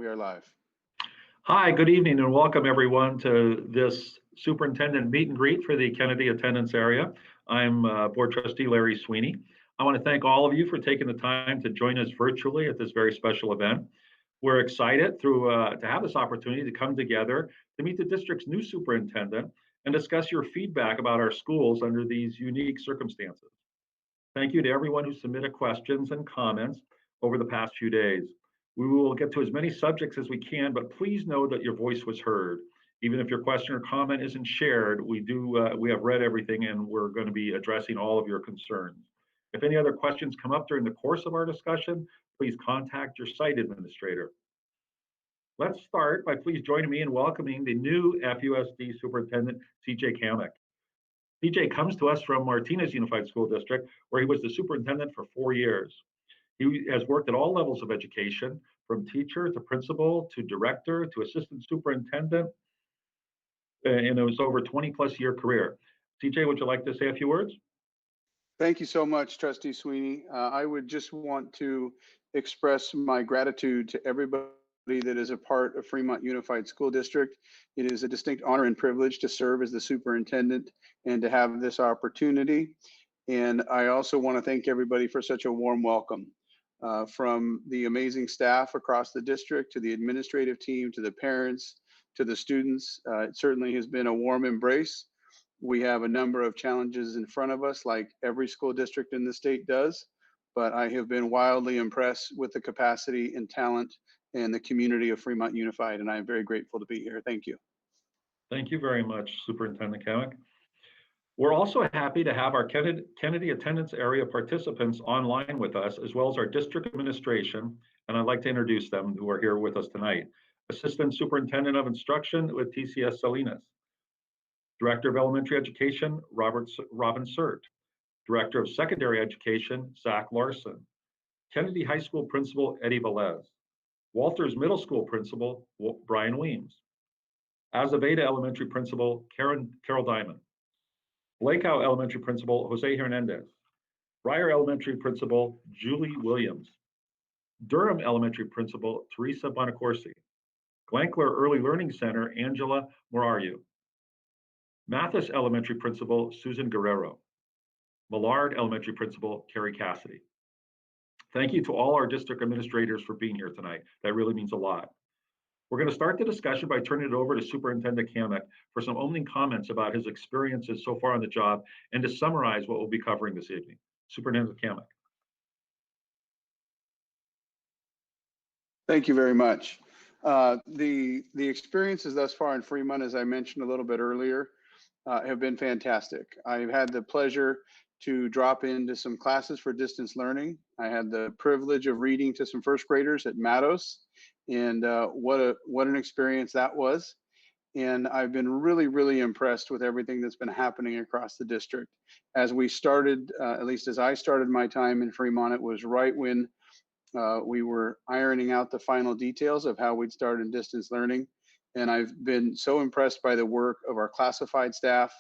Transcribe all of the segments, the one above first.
We are live. Hi, good evening, and welcome everyone to this superintendent meet and greet for the Kennedy attendance area. I'm Board Trustee Larry Sweeney. I want to thank all of you for taking the time to join us virtually at this very special event. We're excited to have this opportunity to come together to meet the district's new superintendent and discuss your feedback about our schools under these unique circumstances. Thank you to everyone who submitted questions and comments over the past few days. We will get to as many subjects as we can, but please know that your voice was heard. Even if your question or comment isn't shared, we have read everything and we're going to be addressing all of your concerns. If any other questions come up during the course of our discussion, please contact your site administrator. Let's start by please joining me in welcoming the new FUSD Superintendent, CJ Kamek. CJ comes to us from Martinez Unified School District, where he was the superintendent for 4 years. He has worked at all levels of education, from teacher to principal to director to assistant superintendent, and it was over a 20-plus year career. CJ, would you like to say a few words? Thank you so much, Trustee Sweeney. I would just want to express my gratitude to everybody that is a part of Fremont Unified School District. It is a distinct honor and privilege to serve as the superintendent and to have this opportunity. And I also want to thank everybody for such a warm welcome. From the amazing staff across the district to the administrative team, to the parents, to the students. It certainly has been a warm embrace. We have a number of challenges in front of us, like every school district in the state does, but I have been wildly impressed with the capacity and talent and the community of Fremont Unified, and I am very grateful to be here. Thank you. Thank you very much, Superintendent Kamek. We're also happy to have our Kennedy attendance area participants online with us, as well as our district administration, and I'd like to introduce them who are here with us tonight. Assistant Superintendent of Instruction with TCS Salinas. Director of Elementary Education, Robin Sert. Director of Secondary Education, Zach Larson. Kennedy High School Principal, Eddie Velez. Walters Middle School Principal, Brian Weems. Azaveda Elementary Principal, Carol Diamond. Blakeow Elementary Principal, Jose Hernandez. Briar Elementary Principal, Julie Williams. Durham Elementary Principal, Teresa Bonacorsi. Glankler Early Learning Center, Angela Moraru. Mathis Elementary Principal, Susan Guerrero. Millard Elementary Principal, Carrie Cassidy. Thank you to all our district administrators for being here tonight. That really means a lot. We're going to start the discussion by turning it over to Superintendent Kamek for some opening comments about his experiences so far on the job and to summarize what we'll be covering this evening. Superintendent Kamek. Thank you very much. The experiences thus far in Fremont, as I mentioned a little bit earlier, have been fantastic. I've had the pleasure to drop into some classes for distance learning. I had the privilege of reading to some first graders at Matos, and what an experience that was. And I've been really impressed with everything that's been happening across the district. As we started, at least as I started my time in Fremont, it was right when we were ironing out the final details of how we'd start in distance learning. And I've been so impressed by the work of our classified staff,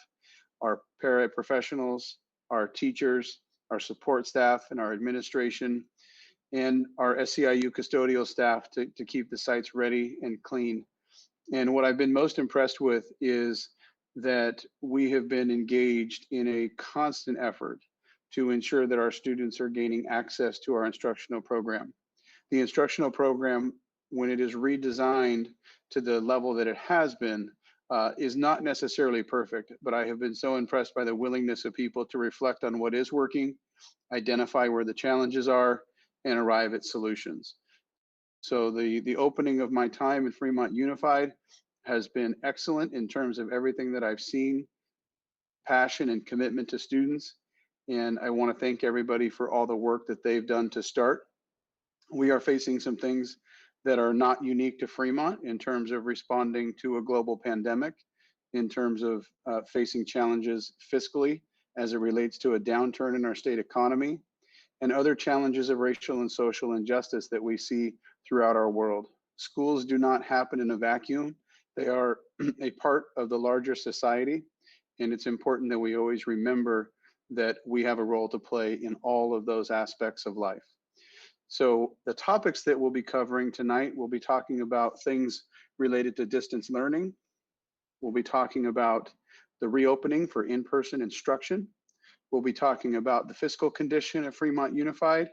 our paraprofessionals, our teachers, our support staff, and our administration, and our SEIU custodial staff to keep the sites ready and clean. And what I've been most impressed with is that we have been engaged in a constant effort to ensure that our students are gaining access to our instructional program. The instructional program, when it is redesigned to the level that it has been, is not necessarily perfect, but I have been so impressed by the willingness of people to reflect on what is working, identify where the challenges are, and arrive at solutions. So the opening of my time in Fremont Unified has been excellent in terms of everything that I've seen, passion and commitment to students. And I want to thank everybody for all the work that they've done to start. We are facing some things that are not unique to Fremont in terms of responding to a global pandemic, in terms of facing challenges fiscally as it relates to a downturn in our state economy, and other challenges of racial and social injustice that we see throughout our world. Schools do not happen in a vacuum. They are a part of the larger society, and it's important that we always remember that we have a role to play in all of those aspects of life. So the topics that we'll be covering tonight, we'll be talking about things related to distance learning. We'll be talking about the reopening for in-person instruction. We'll be talking about the fiscal condition of Fremont Unified.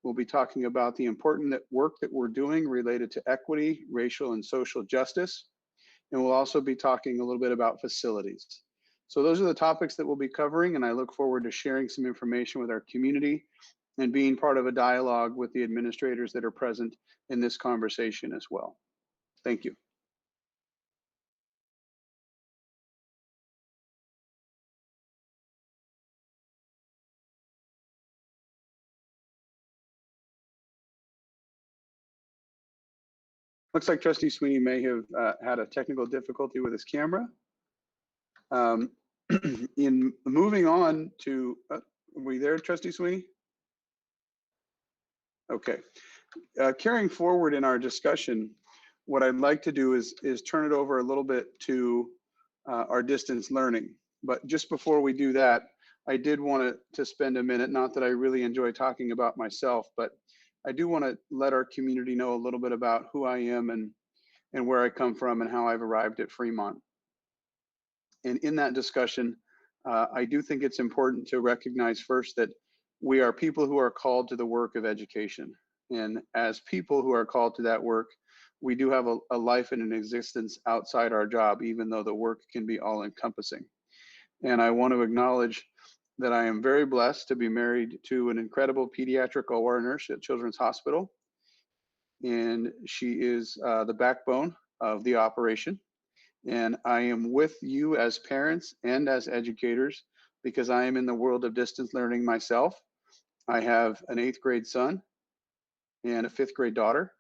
We'll be talking about the important work that we're doing related to equity, racial, and social justice. And we'll also be talking a little bit about facilities. So those are the topics that we'll be covering, and I look forward to sharing some information with our community and being part of a dialogue with the administrators that are present in this conversation as well. Thank you. Looks like Trustee Sweeney may have had a technical difficulty with his camera. In moving on to, are we there, Trustee Sweeney? Okay. Carrying forward in our discussion, what I'd like to do is turn it over a little bit to our distance learning. But just before we do that, I did want to spend a minute, not that I really enjoy talking about myself, but I do want to let our community know a little bit about who I am and where I come from and how I've arrived at Fremont. And in that discussion, I do think it's important to recognize first that we are people who are called to the work of education. And as people who are called to that work, we do have a life and an existence outside our job, even though the work can be all encompassing. And I want to acknowledge that I am very blessed to be married to an incredible pediatric OR nurse at Children's Hospital. And she is the backbone of the operation. And I am with you as parents and as educators because I am in the world of distance learning myself. I have an 8th grade son and a 5th grade daughter,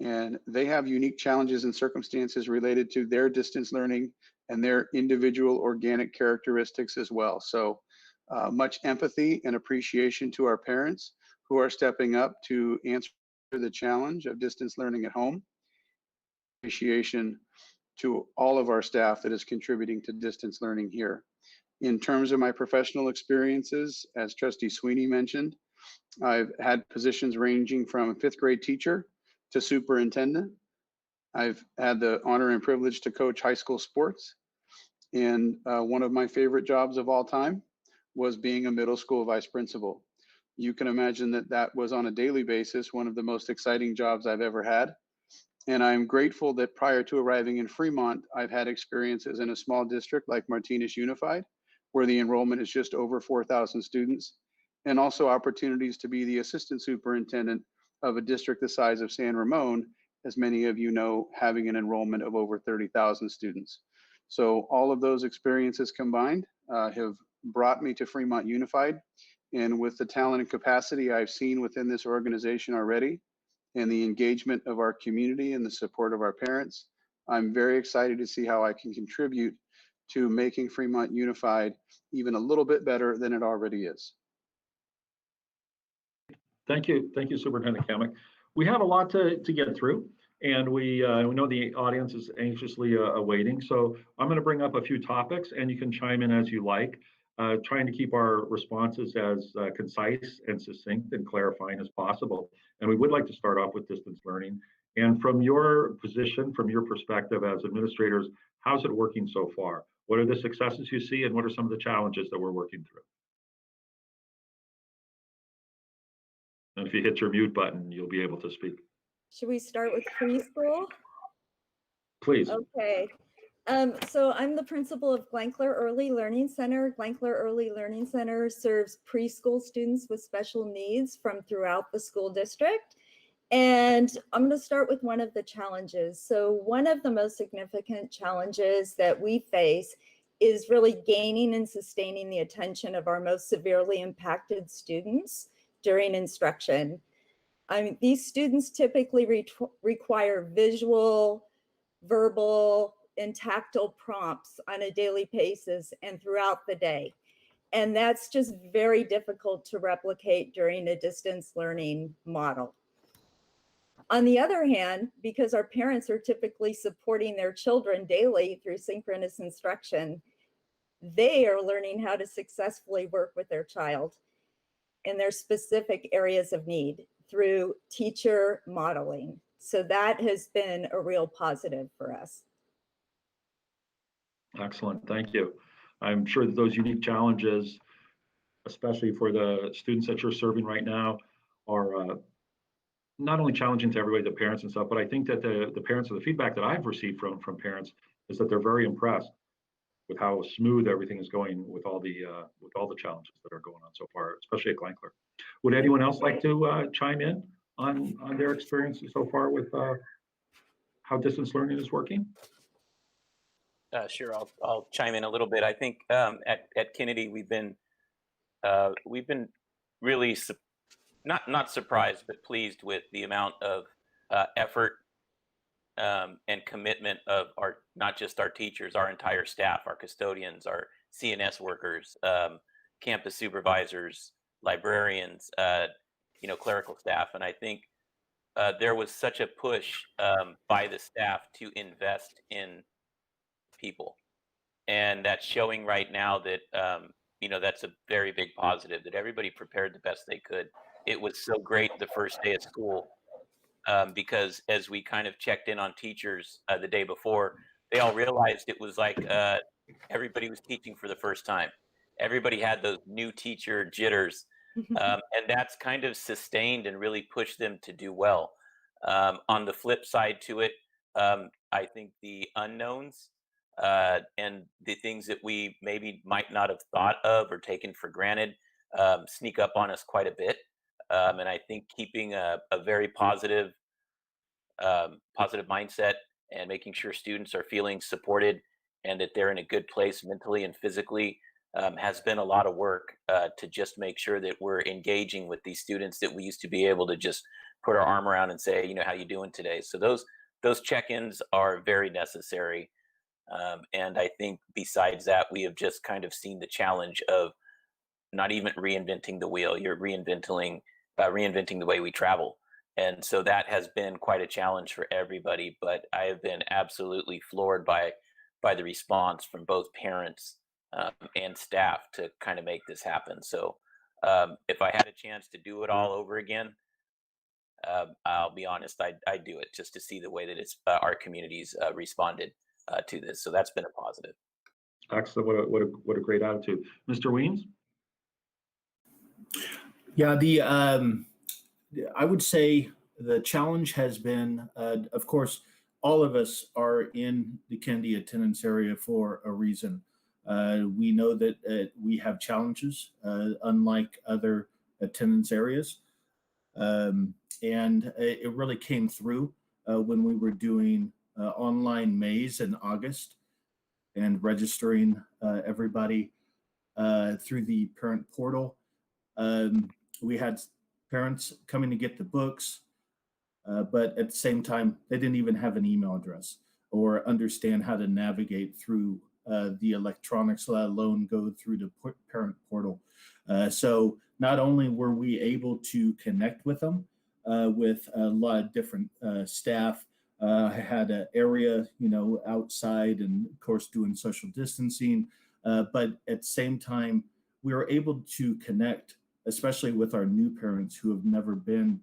and they have unique challenges and circumstances related to their distance learning and their individual organic characteristics as well. So much empathy and appreciation to our parents who are stepping up to answer the challenge of distance learning at home. Appreciation to all of our staff that is contributing to distance learning here. In terms of my professional experiences, as Trustee Sweeney mentioned, I've had positions ranging from 5th grade teacher to superintendent. I've had the honor and privilege to coach high school sports. And one of my favorite jobs of all time was being a middle school vice principal. You can imagine that that was on a daily basis one of the most exciting jobs I've ever had. And I'm grateful that prior to arriving in Fremont, I've had experiences in a small district like Martinez Unified, where the enrollment is just over 4,000 students, and also opportunities to be the assistant superintendent of a district the size of San Ramon, as many of you know, having an enrollment of over 30,000 students. So all of those experiences combined have brought me to Fremont Unified. And with the talent and capacity I've seen within this organization already, and the engagement of our community and the support of our parents, I'm very excited to see how I can contribute to making Fremont Unified even a little bit better than it already is. Thank you, Superintendent Kamick. We have a lot to get through, and we know the audience is anxiously awaiting. So I'm going to bring up a few topics, and you can chime in as you like, trying to keep our responses as concise and succinct and clarifying as possible. And we would like to start off with distance learning. And from your position, from your perspective as administrators, how's it working so far? What are the successes you see, and what are some of the challenges that we're working through? And if you hit your mute button, you'll be able to speak. Should we start with preschool? Please. Okay. So I'm the principal of Glankler Early Learning Center. Glankler Early Learning Center serves preschool students with special needs from throughout the school district. And I'm going to start with one of the challenges. So one of the most significant challenges that we face is really gaining and sustaining the attention of our most severely impacted students during instruction. These students typically require visual, verbal, and tactile prompts on a daily basis and throughout the day. And that's just very difficult to replicate during a distance learning model. On the other hand, because our parents are typically supporting their children daily through synchronous instruction, they are learning how to successfully work with their child in their specific areas of need. through teacher modeling. So that has been a real positive for us. Excellent, thank you. I'm sure that those unique challenges, especially for the students that you're serving right now, are not only challenging to everybody, the parents and stuff, but I think that the parents, or the feedback that I've received from parents, is that they're very impressed with how smooth everything is going with all the challenges that are going on so far, especially at Glankler. Would anyone else like to chime in on their experiences so far with how distance learning is working? Sure, I'll chime in a little bit. I think at Kennedy we've been really not surprised but pleased with the amount of effort and commitment of our, not just our teachers, our entire staff, our custodians, our CNS workers, campus supervisors, librarians, clerical staff. And I think there was such a push by the staff to invest in people. And that's showing right now that, that's a very big positive, that everybody prepared the best they could. It was so great the first day of school because as we kind of checked in on teachers the day before, they all realized it was like everybody was teaching for the first time. Everybody had those new teacher jitters, and that's kind of sustained and really pushed them to do well. On the flip side to it, I think the unknowns and the things that we maybe might not have thought of or taken for granted sneak up on us quite a bit. And I think keeping a very positive mindset and making sure students are feeling supported and that they're in a good place mentally and physically has been a lot of work to just make sure that we're engaging with these students that we used to be able to just put our arm around and say, how you doing today? So those check-ins are very necessary. And I think besides that, we have just kind of seen the challenge of not even reinventing the wheel. You're reinventing the way we travel. And so that has been quite a challenge for everybody, but I have been absolutely floored by the response from both parents and staff to kind of make this happen. So if I had a chance to do it all over again, I'll be honest, I'd do it just to see the way that it's our communities responded to this. So that's been a positive. Excellent. What a great attitude. Mr. Weems? Yeah, I would say the challenge has been, of course, all of us are in the Kennedy attendance area for a reason. We know that we have challenges, unlike other attendance areas. And it really came through when we were doing online maze in August and registering everybody through the parent portal. We had parents coming to get the books, but at the same time, they didn't even have an email address or understand how to navigate through the electronics, let alone go through the parent portal. So not only were we able to connect with them with a lot of different staff, I had an area, outside and of course doing social distancing, but at the same time, we were able to connect, especially with our new parents who have never been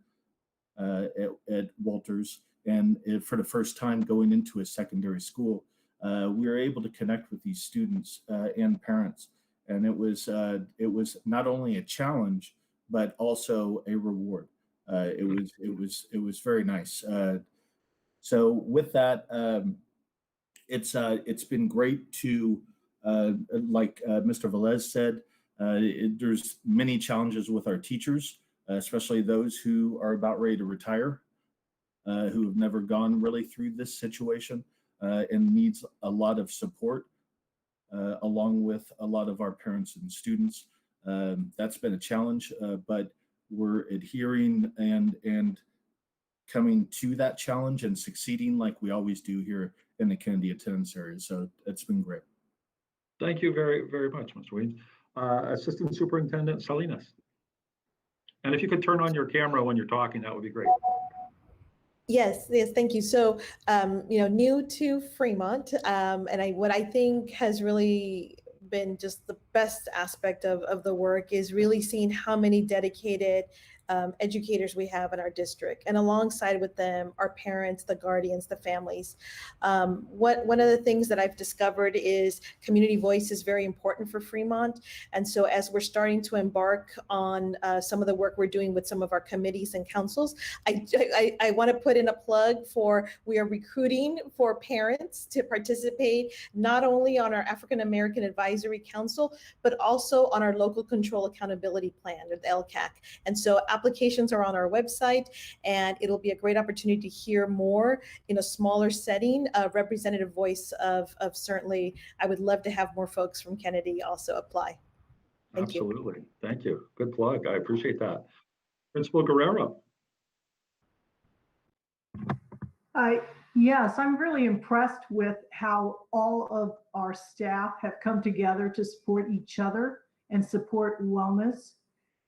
at Walters and for the first time going into a secondary school. We were able to connect with these students and parents, and it was not only a challenge but also a reward. It was very nice. So with that, it's been great to like Mr. Velez said. There's many challenges with our teachers, especially those who are about ready to retire, who have never gone really through this situation and needs a lot of support, along with a lot of our parents and students. That's been a challenge, but we're adhering and coming to that challenge and succeeding like we always do here in the Kennedy attendance area. So it's been great. Thank you very, very much, Mr. Weems. Assistant Superintendent Salinas. And if you could turn on your camera when you're talking, that would be great. Yes, thank you. So, new to Fremont, and what I think has really been just the best aspect of the work is really seeing how many dedicated educators we have in our district, and alongside with them, our parents, the guardians, the families. One of the things that I've discovered is community voice is very important for Fremont. And so as we're starting to embark on some of the work we're doing with some of our committees and councils, I want to put in a plug for, we are recruiting for parents to participate not only on our African American Advisory Council, but also on our Local Control Accountability Plan, or the LCAC. And so applications are on our website, and it'll be a great opportunity to hear more in a smaller setting, a representative voice of certainly, I would love to have more folks from Kennedy also apply. Thank you. Absolutely. Thank you. Good plug. I appreciate that. Principal Guerrero. Yes, I'm really impressed with how all of our staff have come together to support each other and support wellness.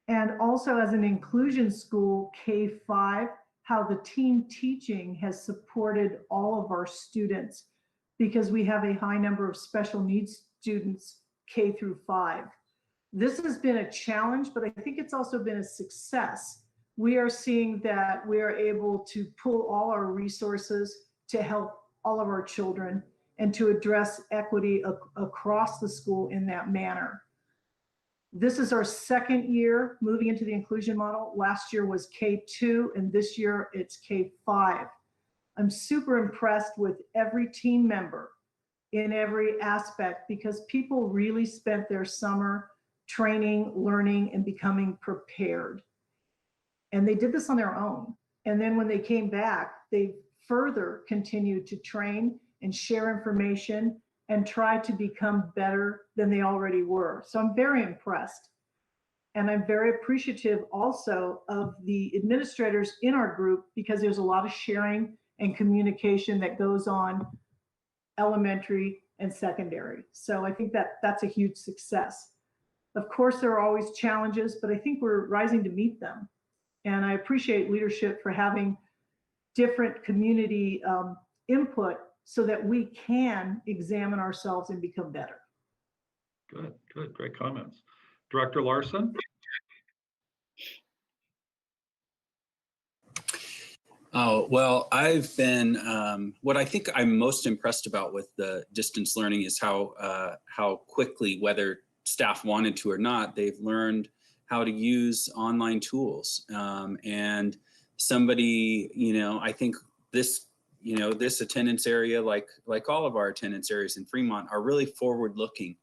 And also as an inclusion school, K-5, how the team teaching has supported all of our students, because we have a high number of special needs students K through 5. This has been a challenge, but I think it's also been a success. We are seeing that we are able to pull all our resources to help all of our children and to address equity across the school in that manner. This is our second year moving into the inclusion model. Last year was K2, and this year it's K5. I'm super impressed with every team member in every aspect, because people really spent their summer training, learning, and becoming prepared. And they did this on their own. And then when they came back, they further continued to train and share information and try to become better than they already were. So I'm very impressed. And I'm very appreciative also of the administrators in our group, because there's a lot of sharing and communication that goes on elementary and secondary. So I think that that's a huge success. Of course, there are always challenges, but I think we're rising to meet them. And I appreciate leadership for having different community input so that we can examine ourselves and become better. Good, good, great comments. Director Larson? Oh, well, I've been, what I think I'm most impressed about with the distance learning is how quickly, whether staff wanted to or not, they've learned how to use online tools. And somebody, I think this, this attendance area, like all of our attendance areas in Fremont, are really forward looking.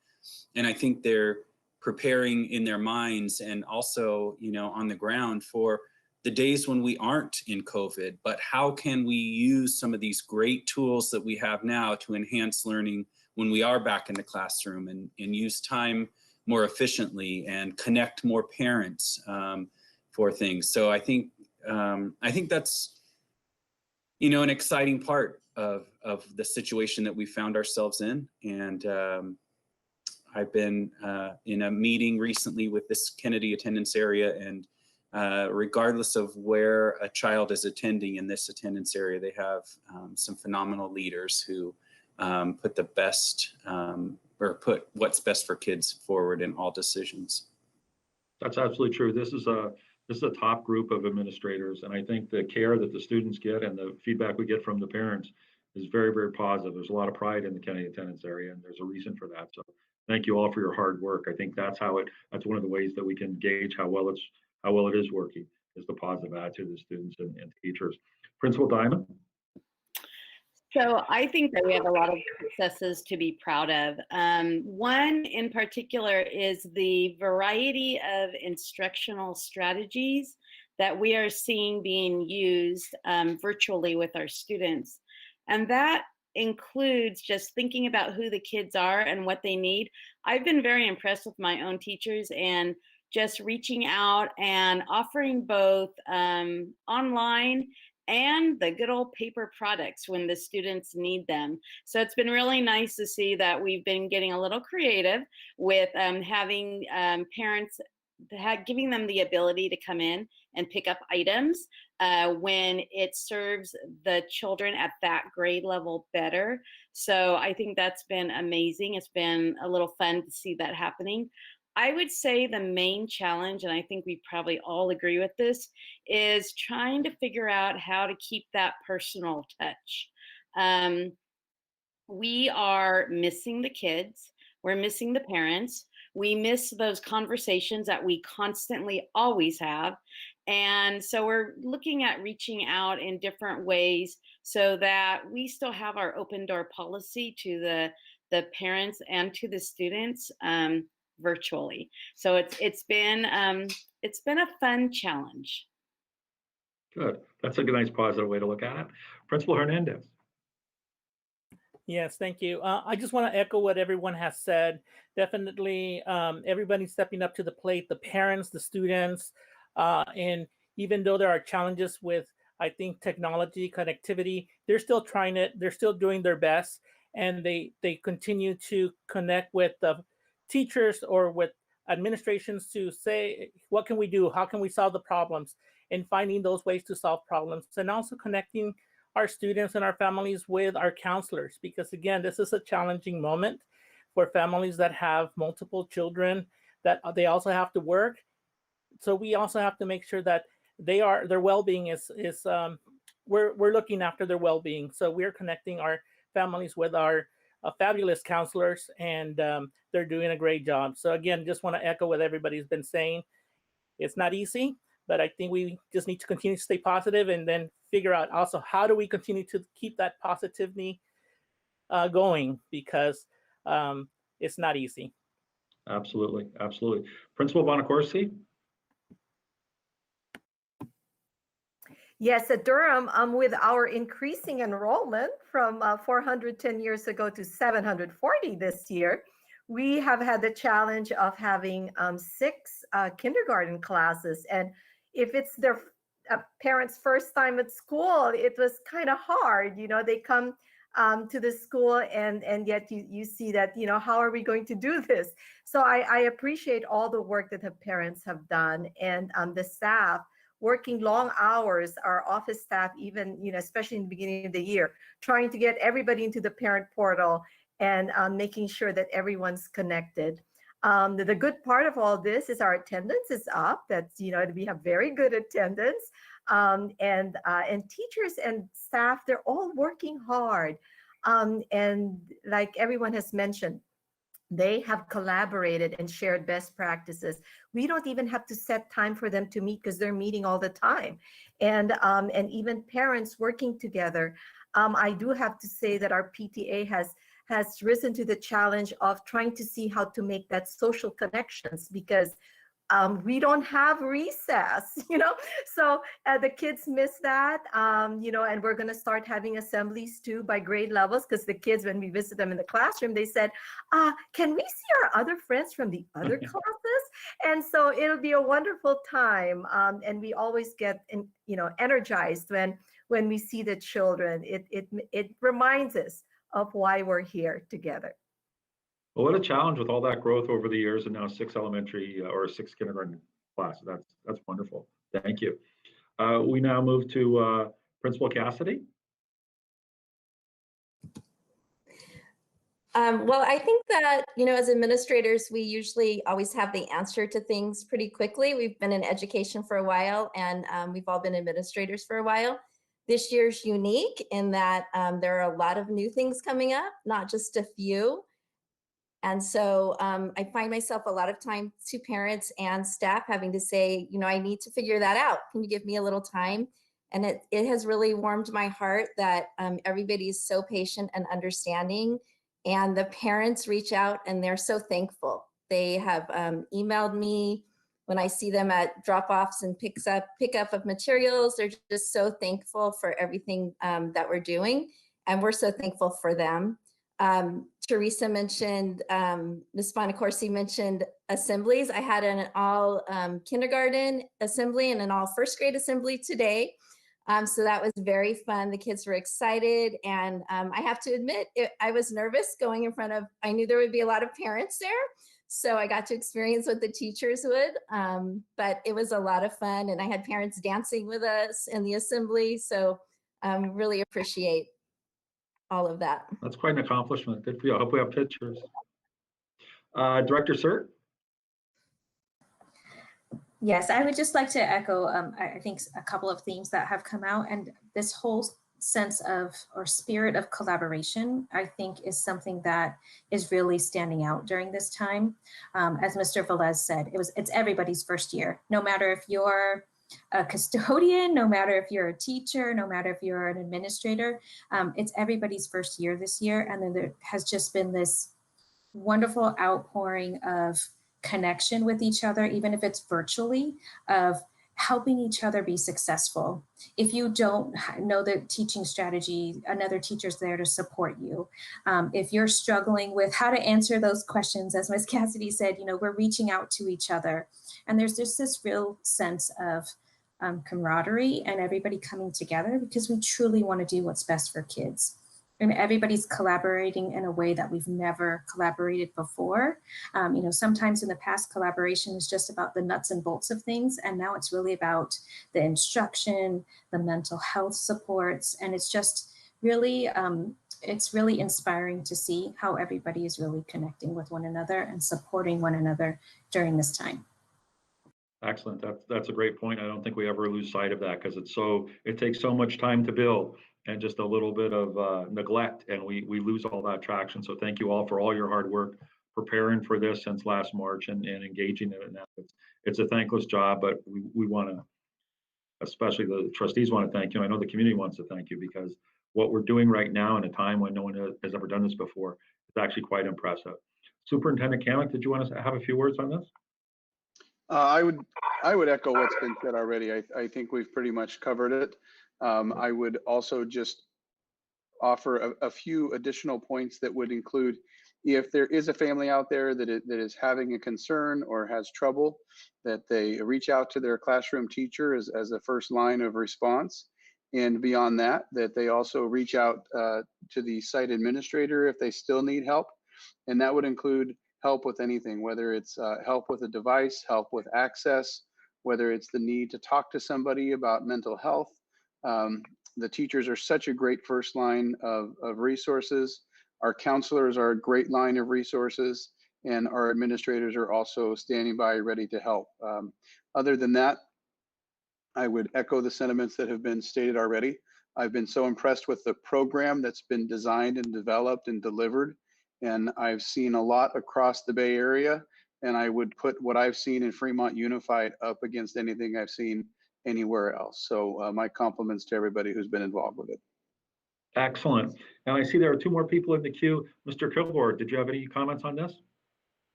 And I think they're preparing in their minds and also, on the ground for the days when we aren't in COVID, but how can we use some of these great tools that we have now to enhance learning when we are back in the classroom, and use time more efficiently and connect more parents for things. So I think that's, an exciting part of the situation that we found ourselves in. And I've been in a meeting recently with this Kennedy attendance area, and regardless of where a child is attending in this attendance area, they have some phenomenal leaders who put the best or put what's best for kids forward in all decisions. That's absolutely true. This is a top group of administrators, and I think the care that the students get and the feedback we get from the parents is very, very positive. There's a lot of pride in the Kennedy attendance area, and there's a reason for that. So thank you all for your hard work. I think that's that's one of the ways that we can gauge how well it is working, is the positive attitude of the students and teachers. Principal Diamond? So I think that we have a lot of successes to be proud of. One in particular is the variety of instructional strategies that we are seeing being used virtually with our students. And that includes just thinking about who the kids are and what they need. I've been very impressed with my own teachers and just reaching out and offering both online and the good old paper products when the students need them. So it's been really nice to see that we've been getting a little creative with having parents, giving them the ability to come in and pick up items when it serves the children at that grade level better. So I think that's been amazing. It's been a little fun to see that happening. I would say the main challenge, and I think we probably all agree with this, is trying to figure out how to keep that personal touch. Um, we are missing the kids, we're missing the parents, we miss those conversations that we constantly always have. And so we're looking at reaching out in different ways so that we still have our open door policy to the parents and to the students virtually. So it's been a fun challenge. Good. That's a good, nice, positive way to look at it. Principal Hernandez. Yes, thank you. I just want to echo what everyone has said. Definitely, everybody's stepping up to the plate, the parents, the students, and even though there are challenges with, I think, technology, connectivity, they're still trying it. They're still doing their best, and they continue to connect with the teachers or with administrations to say, what can we do? How can we solve the problems? And finding those ways to solve problems, and also connecting our students and our families with our counselors, because again, this is a challenging moment for families that have multiple children, that they also have to work. So we also have to make sure that their well-being is we're looking after their well-being. So we're connecting our families with our fabulous counselors, and they're doing a great job. So again, just want to echo what everybody's been saying. It's not easy, but I think we just need to continue to stay positive and then figure out also how do we continue to keep that positivity going, because it's not easy. Absolutely, absolutely. Principal Bonacorsi. Yes, at Durham, with our increasing enrollment from 410 years ago to 740 this year, we have had the challenge of having 6 kindergarten classes. And if it's their parents' first time at school, it was kind of hard. You know, they come to the school and yet you see that, you know, how are we going to do this? So I appreciate all the work that the parents have done, and the staff working long hours, our office staff, even, you know, especially in the beginning of the year, trying to get everybody into the parent portal and making sure that everyone's connected. The good part of all this is our attendance is up. That's, you know, we have very good attendance. And teachers and staff, they're all working hard. And like everyone has mentioned, they have collaborated and shared best practices. We don't even have to set time for them to meet because they're meeting all the time. And even parents working together. I do have to say that our PTA has risen to the challenge of trying to see how to make that social connections, because we don't have recess, you know, so the kids miss that, you know, and we're going to start having assemblies too by grade levels, because the kids, when we visit them in the classroom, they said, can we see our other friends from the other classes? And so it'll be a wonderful time. And we always get, you know, energized when we see the children. It reminds us of why we're here together. Well, what a challenge with all that growth over the years, and now 6 elementary or 6 kindergarten classes. That's wonderful. Thank you. We now move to Principal Cassidy. Well, I think that, you know, as administrators, we usually always have the answer to things pretty quickly. We've been in education for a while, and we've all been administrators for a while. This year's unique in that there are a lot of new things coming up, not just a few. And so I find myself a lot of time to parents and staff having to say, you know, I need to figure that out. Can you give me a little time? And it has really warmed my heart that everybody is so patient and understanding. And the parents reach out and they're so thankful. They have emailed me when I see them at drop-offs and pickup of materials. They're just so thankful for everything that we're doing. And we're so thankful for them. Teresa mentioned, Ms. Bonacorsi mentioned assemblies. I had an all kindergarten assembly and an all first grade assembly today. So that was very fun. The kids were excited. And I have to admit, I was nervous going in front of, I knew there would be a lot of parents there. So I got to experience what the teachers would, but it was a lot of fun. And I had parents dancing with us in the assembly. So really appreciate all of that. That's quite an accomplishment. Good for you. I hope we have pictures. Director Sir. Yes, I would just like to echo, I think a couple of themes that have come out, and this whole sense of or spirit of collaboration, I think is something that is really standing out during this time. As Mr. Velez said, it's everybody's first year, no matter if you're a custodian, no matter if you're a teacher, no matter if you're an administrator, it's everybody's first year this year. And then there has just been this wonderful outpouring of connection with each other, even if it's virtually, of helping each other be successful. If you don't know the teaching strategy, another teacher's there to support you. If you're struggling with how to answer those questions, as Ms. Cassidy said, we're reaching out to each other. And there's just this real sense of camaraderie and everybody coming together because we truly want to do what's best for kids. And everybody's collaborating in a way that we've never collaborated before. Sometimes in the past, collaboration is just about the nuts and bolts of things. And now it's really about the instruction, the mental health supports. And it's just really, it's really inspiring to see how everybody is really connecting with one another and supporting one another during this time. Excellent. That's a great point. I don't think we ever lose sight of that because it takes so much time to build and just a little bit of neglect, and we lose all that traction. So thank you all for all your hard work preparing for this since last March and engaging in it now. It's a thankless job, but we want to, especially the trustees want to thank you. I know the community wants to thank you because what we're doing right now in a time when no one has ever done this before is actually quite impressive. Superintendent Kamek, did you want to have a few words on this? I would echo what's been said already. I think we've pretty much covered it. I would also just offer a few additional points that would include if there is a family out there that is having a concern or has trouble, that they reach out to their classroom teacher as a first line of response. And beyond that, that they also reach out to the site administrator if they still need help. And that would include help with anything, whether it's help with a device, help with access, whether it's the need to talk to somebody about mental health. The teachers are such a great first line of resources. Our counselors are a great line of resources, and our administrators are also standing by ready to help. Other than that, I would echo the sentiments that have been stated already. I've been so impressed with the program that's been designed and developed and delivered. And I've seen a lot across the Bay Area, and I would put what I've seen in Fremont Unified up against anything I've seen anywhere else. So my compliments to everybody who's been involved with it. Excellent. And I see there are two more people in the queue. Mr. Kilgore, did you have any comments on this?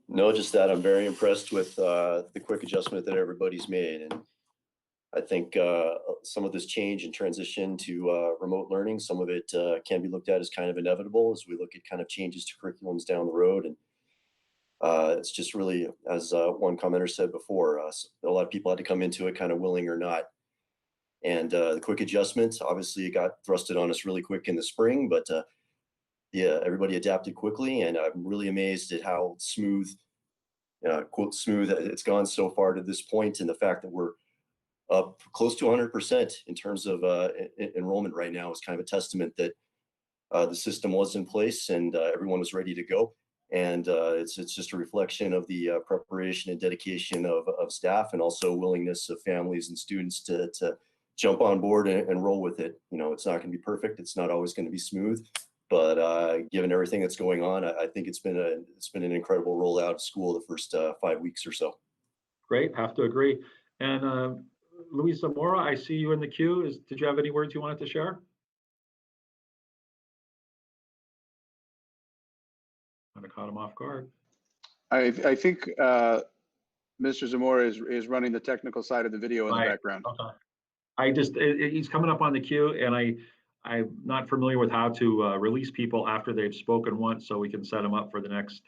No, just that I'm very impressed with the quick adjustment that everybody's made. And I think some of this change and transition to remote learning, some of it can be looked at as kind of inevitable as we look at kind of changes to curriculums down the road. And it's just really, as one commenter said before, a lot of people had to come into it kind of willing or not. And the quick adjustments, obviously it got thrusted on us really quick in the spring, but yeah, everybody adapted quickly. And I'm really amazed at how smooth, quote, smooth it's gone so far to this point, and the fact that we're up close to 100% in terms of enrollment right now is kind of a testament that the system was in place and everyone was ready to go. And it's just a reflection of the preparation and dedication of staff, and also willingness of families and students to jump on board and roll with it. It's not going to be perfect. It's not always going to be smooth, but given everything that's going on, I think it's been an incredible rollout of school the first 5 weeks or so. Great, have to agree. And Luis Zamora, I see you in the queue. Did you have any words you wanted to share? Kind of caught him off guard. I think Mr. Zamora is running the technical side of the video in the background. Okay. He's coming up on the queue, and I'm not familiar with how to release people after they've spoken once, so we can set them up for the next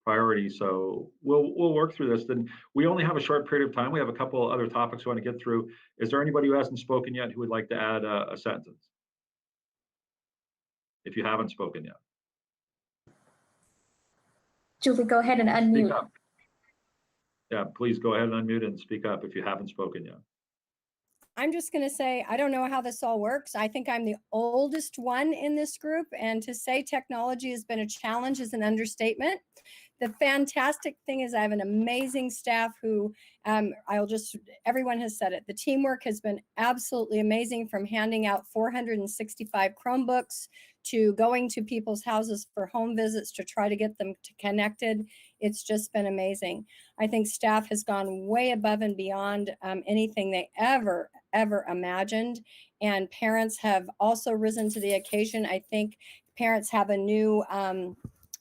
priority. So we'll work through this. Then we only have a short period of time. We have a couple other topics we want to get through. Is there anybody who hasn't spoken yet who would like to add a sentence? If you haven't spoken yet. Julie, go ahead and unmute. Speak up. Yeah, please go ahead and unmute and speak up if you haven't spoken yet. I'm just going to say, I don't know how this all works. I think I'm the oldest one in this group, and to say technology has been a challenge is an understatement. The fantastic thing is I have an amazing staff who everyone has said it. The teamwork has been absolutely amazing, from handing out 465 Chromebooks to going to people's houses for home visits to try to get them connected. It's just been amazing. I think staff has gone way above and beyond anything they ever imagined. And parents have also risen to the occasion. I think parents have a new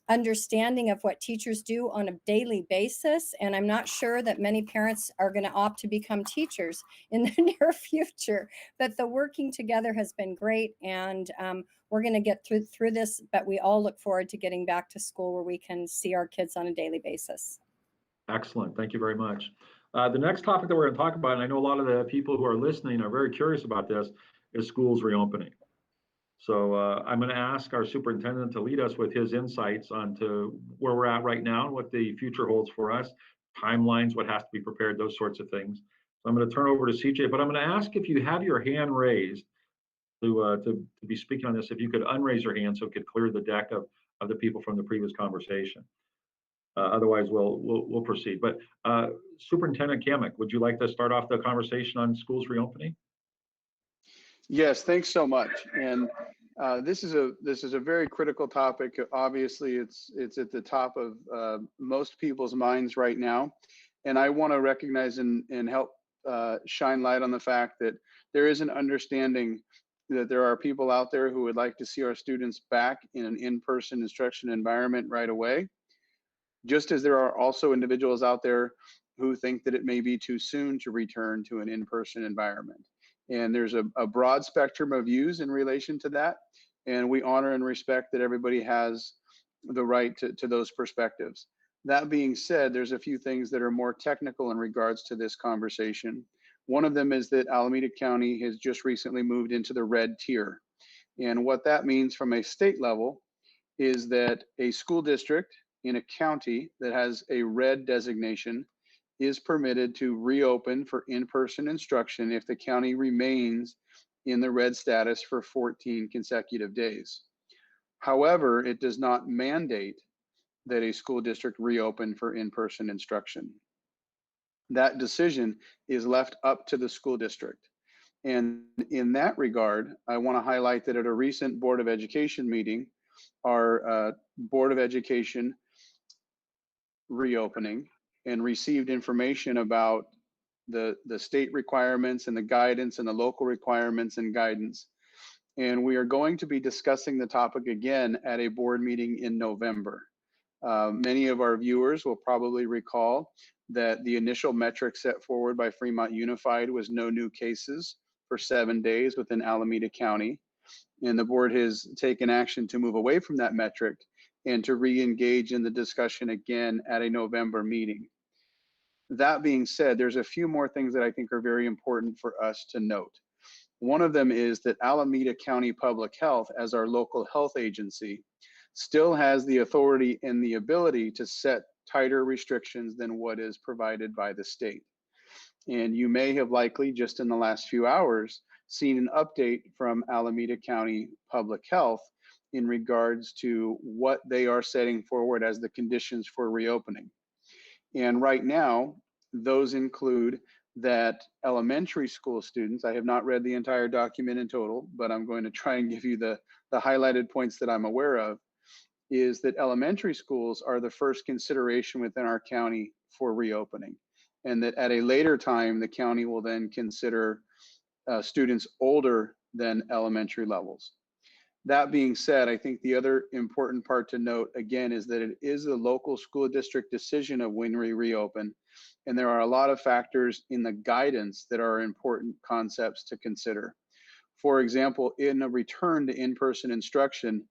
understanding of what teachers do on a daily basis. And I'm not sure that many parents are going to opt to become teachers in the near future, but the working together has been great. And we're going to get through this, but we all look forward to getting back to school where we can see our kids on a daily basis. Excellent. Thank you very much. The next topic that we're going to talk about, and I know a lot of the people who are listening are very curious about this, is schools reopening. So I'm going to ask our superintendent to lead us with his insights onto where we're at right now and what the future holds for us, timelines, what has to be prepared, those sorts of things. So I'm going to turn over to CJ, but I'm going to ask, if you have your hand raised to be speaking on this, if you could unraise your hand so it could clear the deck of the people from the previous conversation. Otherwise, we'll proceed. But Superintendent Kamick, would you like to start off the conversation on schools reopening? Yes, thanks so much. And this is a very critical topic. Obviously, it's at the top of most people's minds right now. And I want to recognize and help shine light on the fact that there is an understanding that there are people out there who would like to see our students back in an in-person instruction environment right away. Just as there are also individuals out there who think that it may be too soon to return to an in-person environment. And there's a broad spectrum of views in relation to that. And we honor and respect that everybody has the right to those perspectives. That being said, there's a few things that are more technical in regards to this conversation. One of them is that Alameda County has just recently moved into the red tier. And what that means from a state level is that a school district in a county that has a red designation is permitted to reopen for in-person instruction if the county remains in the red status for 14 consecutive days. However, it does not mandate that a school district reopen for in-person instruction. That decision is left up to the school district. And in that regard, I want to highlight that at a recent Board of Education meeting, our Board of Education reopening and received information about the state requirements and the guidance and the local requirements and guidance. And we are going to be discussing the topic again at a board meeting in November. Many of our viewers will probably recall that the initial metric set forward by Fremont Unified was no new cases for 7 days within Alameda County. And the board has taken action to move away from that metric and to re-engage in the discussion again at a November meeting. That being said, there's a few more things that I think are very important for us to note. One of them is that Alameda County Public Health, as our local health agency, still has the authority and the ability to set tighter restrictions than what is provided by the state. And you may have likely just in the last few hours seen an update from Alameda County Public Health in regards to what they are setting forward as the conditions for reopening. And right now, those include that elementary school students, I have not read the entire document in total, but I'm going to try and give you the highlighted points that I'm aware of, is that elementary schools are the first consideration within our county for reopening. And that at a later time, the county will then consider students older than elementary levels. That being said, I think the other important part to note again is that it is a local school district decision of when we reopen. And there are a lot of factors in the guidance that are important concepts to consider. For example, in a return to in-person instruction,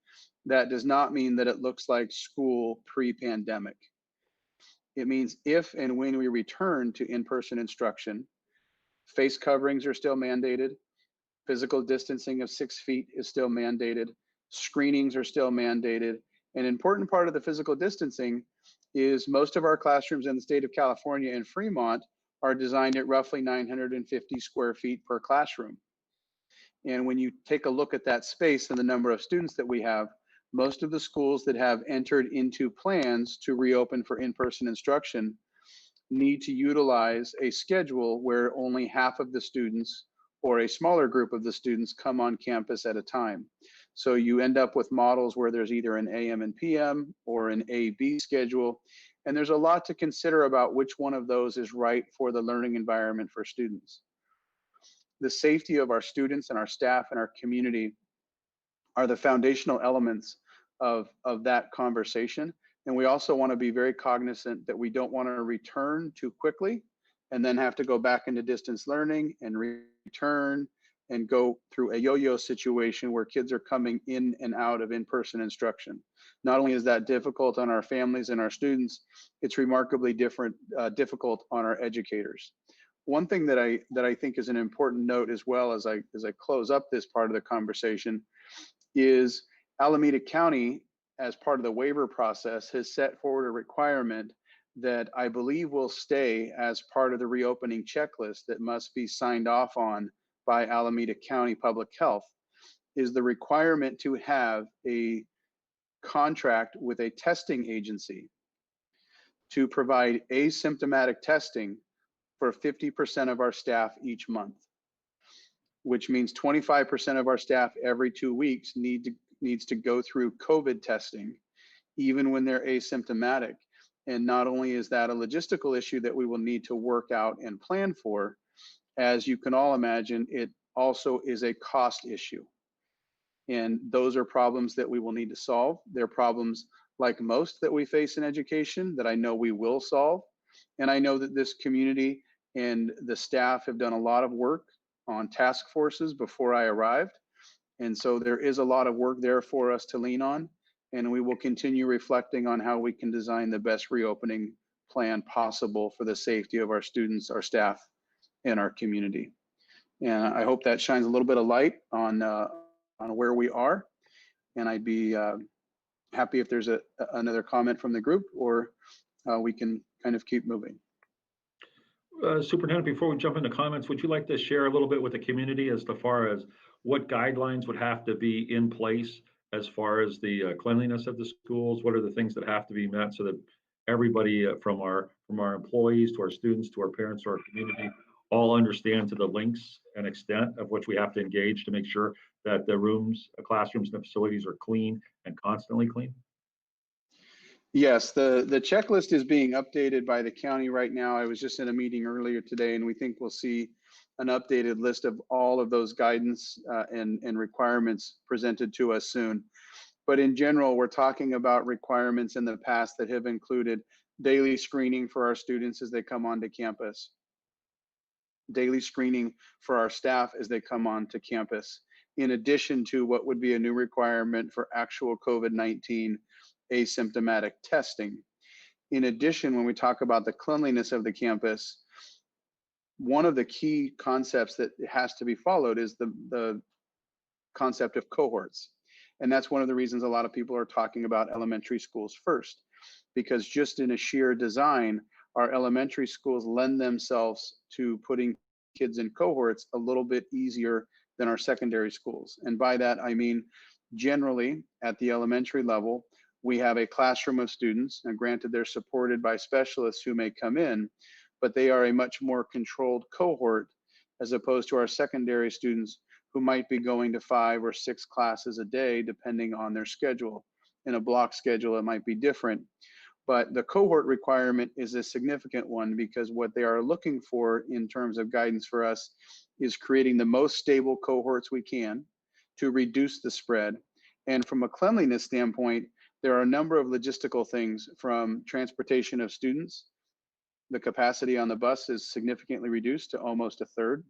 that does not mean that it looks like school pre-pandemic. It means if and when we return to in-person instruction, face coverings are still mandated, physical distancing of 6 feet is still mandated, screenings are still mandated. An important part of the physical distancing is most of our classrooms in the state of California and Fremont are designed at roughly 950 square feet per classroom. And when you take a look at that space and the number of students that we have, most of the schools that have entered into plans to reopen for in-person instruction need to utilize a schedule where only half of the students or a smaller group of the students come on campus at a time. So you end up with models where there's either an AM and PM or an A-B schedule. And there's a lot to consider about which one of those is right for the learning environment for students. The safety of our students and our staff and our community are the foundational elements of that conversation. And we also want to be very cognizant that we don't want to return too quickly and then have to go back into distance learning and return and go through a yo-yo situation where kids are coming in and out of in-person instruction. Not only is that difficult on our families and our students, it's remarkably difficult on our educators. One thing that I think is an important note as well as I close up this part of the conversation is Alameda County, as part of the waiver process, has set forward a requirement that I believe will stay as part of the reopening checklist that must be signed off on by Alameda County Public Health, is the requirement to have a contract with a testing agency to provide asymptomatic testing for 50% of our staff each month, which means 25% of our staff every 2 weeks needs to go through COVID testing, even when they're asymptomatic. And not only is that a logistical issue that we will need to work out and plan for, as you can all imagine, it also is a cost issue. And those are problems that we will need to solve. They're problems like most that we face in education that I know we will solve. And I know that this community and the staff have done a lot of work on task forces before I arrived. And so there is a lot of work there for us to lean on. And we will continue reflecting on how we can design the best reopening plan possible for the safety of our students, our staff, and our community. And I hope that shines a little bit of light on where we are. And I'd be happy if there's another comment from the group, or we can kind of keep moving. Superintendent, before we jump into comments, would you like to share a little bit with the community as far as what guidelines would have to be in place as far as the cleanliness of the schools? What are the things that have to be met so that everybody from our employees to our students to our parents to our community all understand to the lengths and extent of which we have to engage to make sure that the rooms, classrooms, and the facilities are clean and constantly clean? Yes, the checklist is being updated by the county right now. I was just in a meeting earlier today, and we think we'll see an updated list of all of those guidance and requirements presented to us soon. But in general, we're talking about requirements in the past that have included daily screening for our students as they come onto campus, daily screening for our staff as they come onto campus, in addition to what would be a new requirement for actual COVID-19 asymptomatic testing. In addition, when we talk about the cleanliness of the campus, one of the key concepts that has to be followed is the concept of cohorts. And that's one of the reasons a lot of people are talking about elementary schools first, because just in a sheer design, our elementary schools lend themselves to putting kids in cohorts a little bit easier than our secondary schools. And by that, I mean, generally at the elementary level, we have a classroom of students, and granted they're supported by specialists who may come in, but they are a much more controlled cohort as opposed to our secondary students who might be going to 5 or 6 classes a day, depending on their schedule. In a block schedule, it might be different. But the cohort requirement is a significant one, because what they are looking for in terms of guidance for us is creating the most stable cohorts we can to reduce the spread. And from a cleanliness standpoint, there are a number of logistical things, from transportation of students. The capacity on the bus is significantly reduced to almost a third.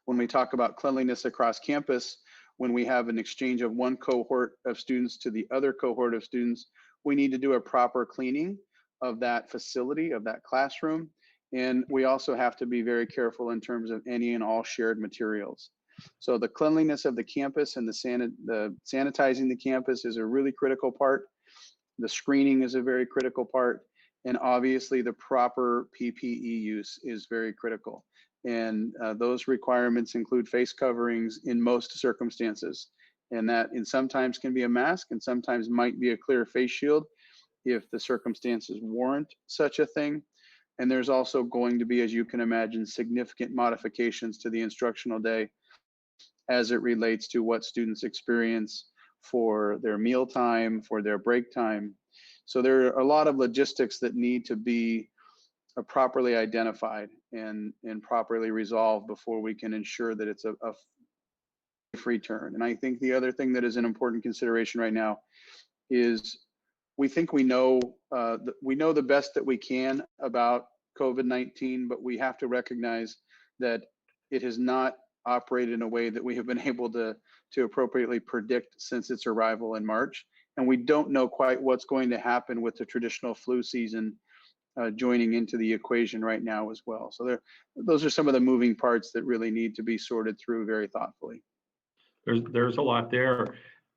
When we talk about cleanliness across campus, when we have an exchange of one cohort of students to the other cohort of students, we need to do a proper cleaning of that facility, of that classroom. And we also have to be very careful in terms of any and all shared materials. So the cleanliness of the campus and the sanitizing the campus is a really critical part. The screening is a very critical part. And obviously the proper PPE use is very critical. And those requirements include face coverings in most circumstances. And that in sometimes can be a mask and sometimes might be a clear face shield if the circumstances warrant such a thing. And there's also going to be, as you can imagine, significant modifications to the instructional day as it relates to what students experience for their meal time, for their break time. So there are a lot of logistics that need to be properly identified and properly resolved before we can ensure that it's a safe return. And I think the other thing that is an important consideration right now is we think we know the best that we can about COVID-19, but we have to recognize that it has not operated in a way that we have been able to appropriately predict since its arrival in March. And we don't know quite what's going to happen with the traditional flu season joining into the equation right now as well. So those are some of the moving parts that really need to be sorted through very thoughtfully. There's a lot there.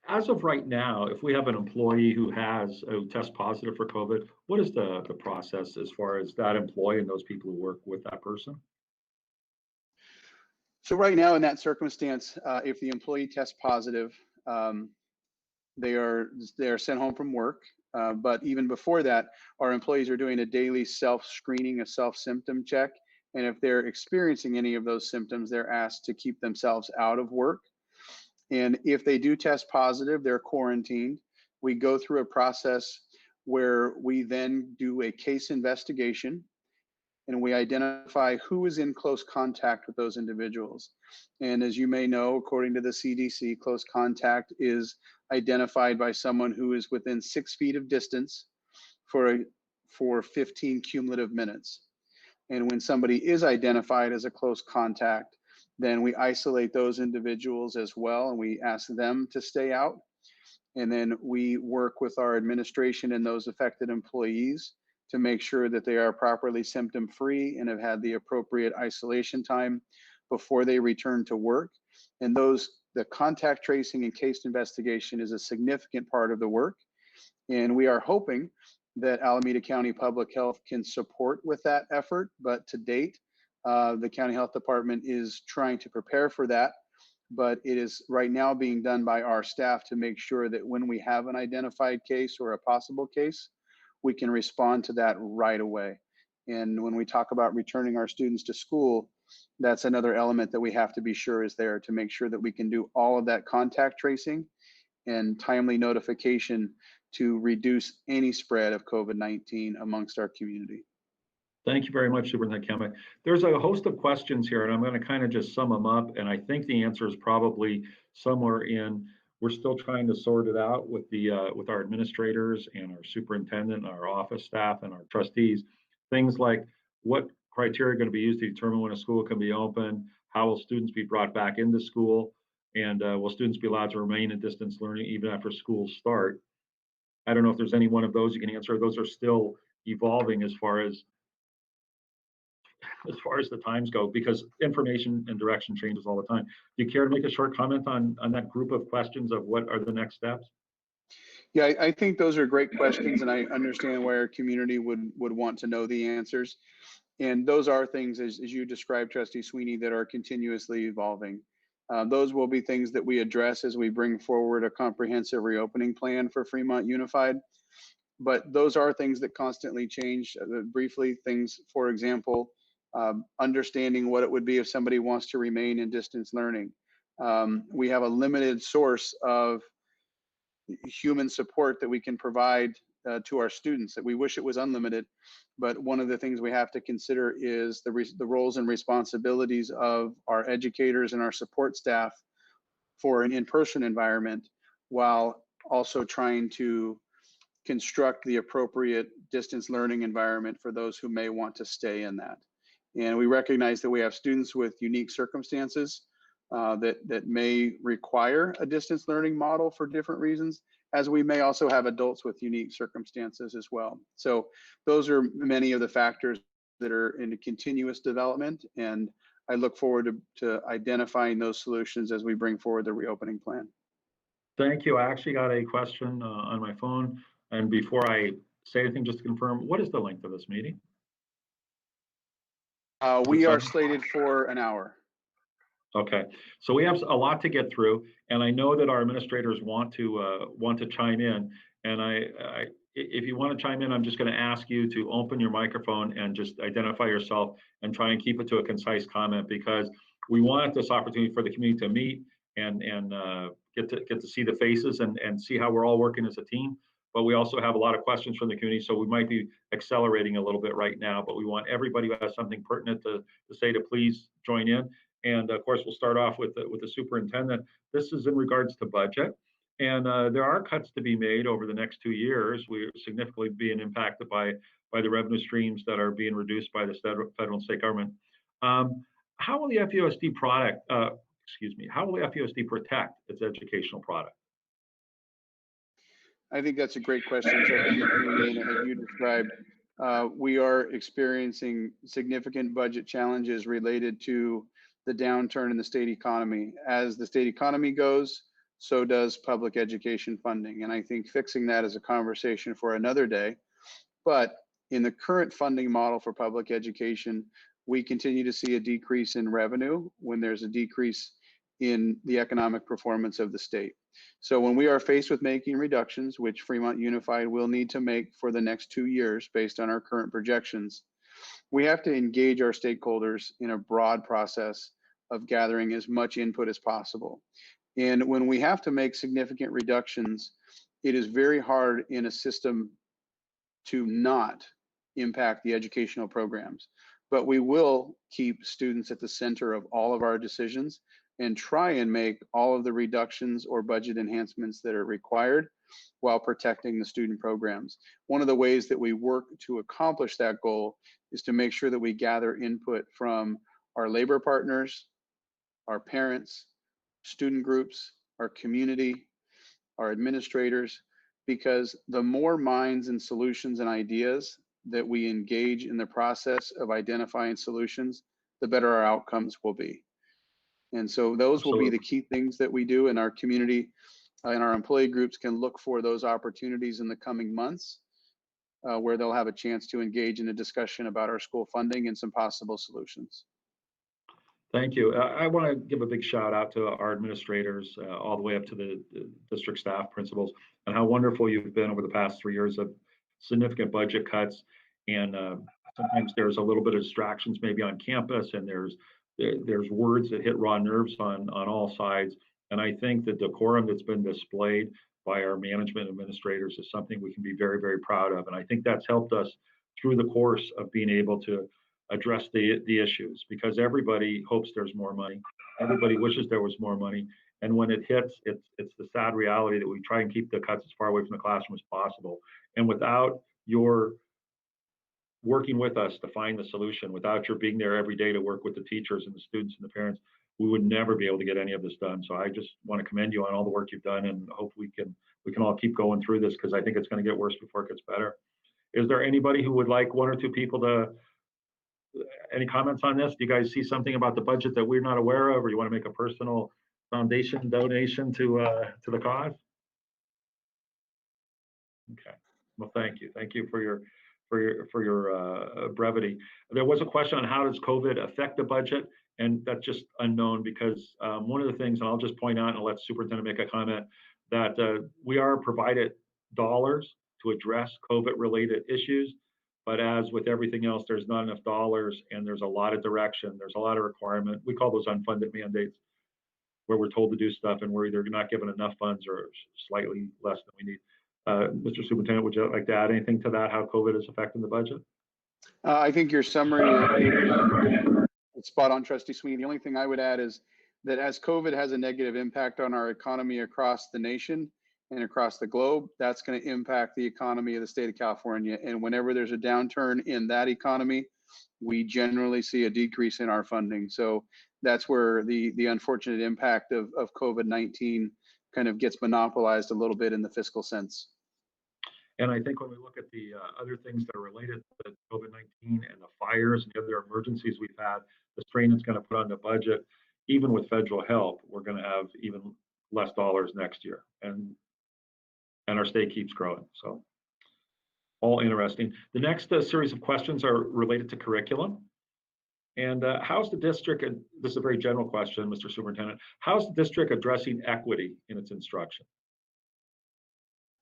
As of right now, if we have an employee who tests positive for COVID, what is the process as far as that employee and those people who work with that person? So right now in that circumstance, if the employee tests positive, they are sent home from work. But even before that, our employees are doing a daily self-screening, a self-symptom check. And if they're experiencing any of those symptoms, they're asked to keep themselves out of work. And if they do test positive, they're quarantined. We go through a process where we then do a case investigation and we identify who is in close contact with those individuals. And as you may know, according to the CDC, close contact is identified by someone who is within 6 feet of distance for 15 cumulative minutes. And when somebody is identified as a close contact, then we isolate those individuals as well, and we ask them to stay out. And then we work with our administration and those affected employees to make sure that they are properly symptom-free and have had the appropriate isolation time before they return to work. And the contact tracing and case investigation is a significant part of the work. And we are hoping that Alameda County Public Health can support with that effort. But to date, the County Health Department is trying to prepare for that. But it is right now being done by our staff to make sure that when we have an identified case or a possible case, we can respond to that right away. And when we talk about returning our students to school, that's another element that we have to be sure is there to make sure that we can do all of that contact tracing and timely notification to reduce any spread of COVID-19 amongst our community. Thank you very much, Superintendent Kemick. There's a host of questions here, and I'm going to kind of just sum them up. And I think the answer is probably somewhere in, we're still trying to sort it out with with our administrators and our superintendent, and our office staff, and our trustees. Things like what criteria are going to be used to determine when a school can be open, how will students be brought back into school, and will students be allowed to remain in distance learning even after schools start? I don't know if there's any one of those you can answer. Those are still evolving as far as the times go, because information and direction changes all the time. Do you care to make a short comment on that group of questions of what are the next steps? Yeah, I think those are great questions, and I understand why our community would want to know the answers. And those are things, as you described, Trustee Sweeney, that are continuously evolving. Those will be things that we address as we bring forward a comprehensive reopening plan for Fremont Unified. But those are things that constantly change. Briefly, things, for example, understanding what it would be if somebody wants to remain in distance learning. We have a limited source of human support that we can provide to our students, that we wish it was unlimited. But one of the things we have to consider is the roles and responsibilities of our educators and our support staff for an in-person environment, while also trying to construct the appropriate distance learning environment for those who may want to stay in that. And we recognize that we have students with unique circumstances that may require a distance learning model for different reasons, as we may also have adults with unique circumstances as well. So those are many of the factors that are in continuous development, and I look forward to identifying those solutions as we bring forward the reopening plan. Thank you. I actually got a question on my phone. And before I say anything, just to confirm, what is the length of this meeting? We are slated for an hour. Okay, so we have a lot to get through, and I know that our administrators want to chime in. And if you want to chime in, I'm just going to ask you to open your microphone and just identify yourself and try and keep it to a concise comment, because we want this opportunity for the community to meet and get to see the faces and see how we're all working as a team. But we also have a lot of questions from the community, so we might be accelerating a little bit right now. But we want everybody who has something pertinent to say to please join in. And of course, we'll start off with the superintendent. This is in regards to budget. And there are cuts to be made over the next 2 years. We're significantly being impacted by the revenue streams that are being reduced by the federal and state government. How will the FUSD how will the FUSD protect its educational product? I think that's a great question, Trustee Sweeney. And as you described, we are experiencing significant budget challenges related to the downturn in the state economy. As the state economy goes, so does public education funding. And I think fixing that is a conversation for another day. But in the current funding model for public education, we continue to see a decrease in revenue when there's a decrease in the economic performance of the state. So when we are faced with making reductions, which Fremont Unified will need to make for the next 2 years based on our current projections, we have to engage our stakeholders in a broad process of gathering as much input as possible. And when we have to make significant reductions, it is very hard in a system to not impact the educational programs. But we will keep students at the center of all of our decisions and try and make all of the reductions or budget enhancements that are required while protecting the student programs. One of the ways that we work to accomplish that goal is to make sure that we gather input from our labor partners, our parents, student groups, our community, our administrators, because the more minds and solutions and ideas that we engage in the process of identifying solutions, the better our outcomes will be. And so those will be the key things that we do in our community, and our employee groups can look for those opportunities in the coming months where they'll have a chance to engage in a discussion about our school funding and some possible solutions. Thank you. I want to give a big shout out to our administrators, all the way up to the district staff, principals, and how wonderful you've been over the past 3 years of significant budget cuts. And sometimes there's a little bit of distractions maybe on campus, and there's words that hit raw nerves on all sides. And I think the decorum that's been displayed by our management administrators is something we can be very, very proud of. And I think that's helped us through the course of being able to address the issues, because everybody hopes there's more money. Everybody wishes there was more money. And when it hits, it's the sad reality that we try and keep the cuts as far away from the classroom as possible. And without your working with us to find the solution, without your being there every day to work with the teachers and the students and the parents, we would never be able to get any of this done. So I just want to commend you on all the work you've done, and hope we can all keep going through this, because I think it's going to get worse before it gets better. Is there anybody who would like one or two people to, any comments on this? Do you guys see something about the budget that we're not aware of, or you want to make a personal foundation donation to the cause? Okay. Well, thank you. Thank you for your brevity. There was a question on how does COVID affect the budget, and that's just unknown, because one of the things, and I'll just point out and I'll let the superintendent make a comment, that we are provided dollars to address COVID-related issues. But as with everything else, there's not enough dollars, and there's a lot of direction. There's a lot of requirement. We call those unfunded mandates, where we're told to do stuff and we're either not given enough funds or slightly less than we need. Mr. Superintendent, would you like to add anything to that, how COVID is affecting the budget? I think your summary is spot on, Trustee Sweeney. The only thing I would add is that as COVID has a negative impact on our economy across the nation and across the globe, that's going to impact the economy of the state of California. And whenever there's a downturn in that economy, we generally see a decrease in our funding. So that's where the unfortunate impact of COVID-19 kind of gets monopolized a little bit in the fiscal sense. And I think when we look at the other things that are related to COVID-19 and the fires and the other emergencies we've had, the strain it's going to put on the budget, even with federal help, we're going to have even less dollars next year. And our state keeps growing. So all interesting. The next series of questions are related to curriculum. And how's the district, and this is a very general question, Mr. Superintendent, how's the district addressing equity in its instruction?